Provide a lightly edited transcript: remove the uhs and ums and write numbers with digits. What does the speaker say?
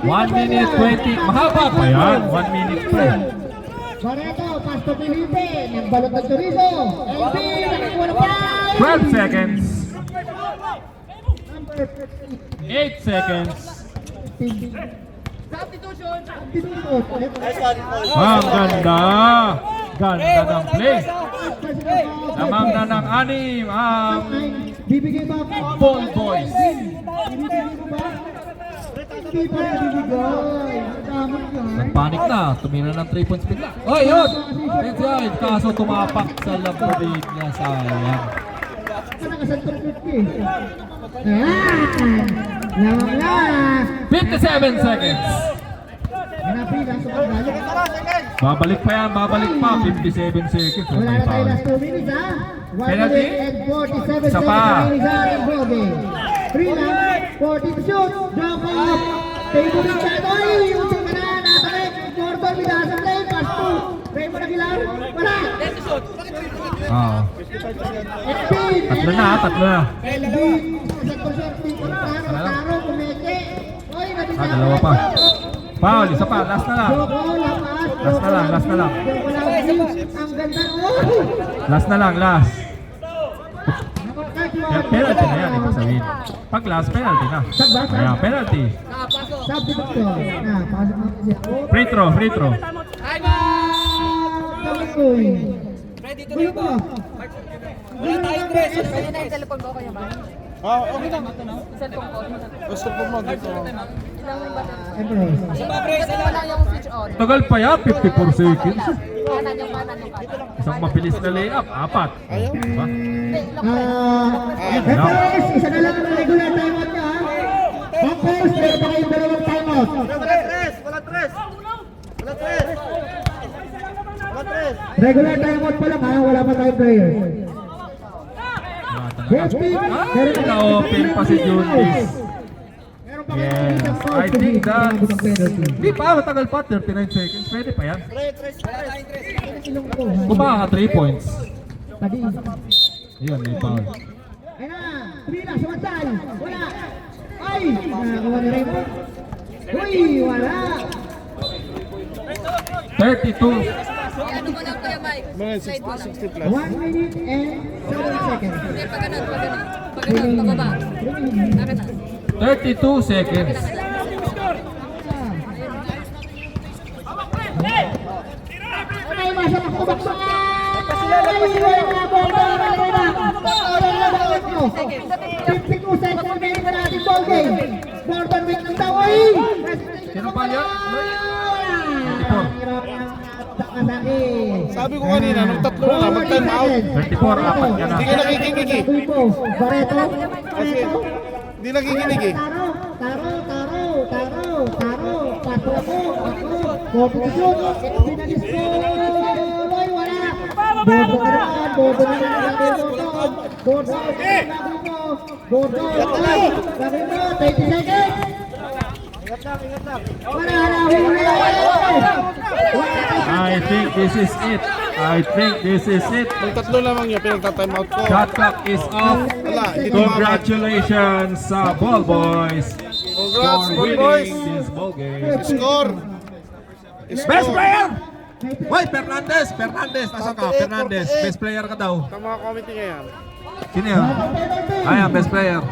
1 minute 20. Mahaba pa yan. 1 minute pa yan. Barreto, Pastor Felipe, nagbalot ng chorizo. LB, nakakuha na pa. 12 seconds. 8 seconds. Ang ganda. Ganda ng play. Lamang na ng 6 ang Bibigay ba? Ball Boys. Hindi pa rin bibigay. Tama yan. Nagpanik na. Tumira ng 3 points bigla. Oh, yun! Inside. Kaso tumapak sa labobig niya. Sayang. Nakasantong 50. Ayan! Lamang na! 57 seconds. Hanapin ang sukang balik. Babalik pa yan. Babalik pa. 57 seconds. Wala May na tayo foul. last 2 minutes ha. 1 Penalty? minute and 47 Isa seconds pa. remaining sa involving. 3 lang, 40 to shoot. Drop off. Favorite shot. Oy! Using ka na. Nakabalik. Gordon with the play. Pass to. Raymond Aguilar. Wala. Oo. Edwin. Tatlo na. Tatlo na. Edwin. Sector shot. Taro. Kumeke. Oy, nabisa. Dalawa pa. Foul. Isa pa. Last na lang. Joko, lapas. Last na lang. Last na lang. Joko lang. Ang ganda. Oy! Last na lang. Last. Penalty na yan. Ibig sabihin. Pag last, penalty na. Kaya penalty. Substitute. Pasok natin siya. Free throw. Free throw. Kamukoy. Ready to Gulo go. ba? Wala tayong dress. Pwede na yung cellphone ko kaya ba? Okay lang. Cellphone ko. Gusto po mo dito. Ilang may button? Empress. Sa mga dress, Pwede wala yung switch on. Tagal pa yan. 54 seconds. Kanan yung kanan yung kanan. Isang mabilis na layup. 4. Diba? Hindi, long press. Empress, isa na lang ang regular timeout niya ha. Empress, meron pa kayong dalawang timeout. Wala tres! Wala tres! Wala tres! Wala tres! Regular timeout pa lang ha, wala pa tayong players. First pick, meron pa Na-open pa si Juntis. Meron pa Yes, I think that... Di pa, matagal pa. 39 seconds. Pwede pa yan. wala tayong dress. Bumaka ka 3 points. Padi. Yun, may foul. Ayun na, Trina, sumansal. Wala. Ay, nakakuha ni Raymond. Uy, wala. 32. Ano mo lang kuya Mike? Mga Slide mo lang. 60 plus. 1 minute and 7 seconds. Hindi, pag ganun, pag ganun. Pag ganun, pababa. Bakit na? 32 seconds. Ano yung masa makubaksak? Ay, wala na po. Wala na po. 52 seconds remaining na natin ball game. Gordon with ng taway. Sino pa yan? Sabi ko kanina, nung tatlo na lang, mag-time out. 34, apat ka na. Hindi ka nakikinig eh. Barreto. Kasi hindi nakikinig eh. Taro. Paso ako. Competition. Pinalis ko. Ay, wala. Bodo na naman. Bodo. Sabi mo, 30 seconds. Wala. I think this is it. Nung tatlo lamang yun, pinagta-time out ko. Shot clock is off. Wala, hindi tumama. Congratulations sa Ball Boys Congrats, for Ball Boys. winning this ball game. Score! Best player! Hoy, Fernandez! Nasaan ka? Fernandez, best player ka daw. Sa mga committee ngayon. Sino yan? Ayan, best player.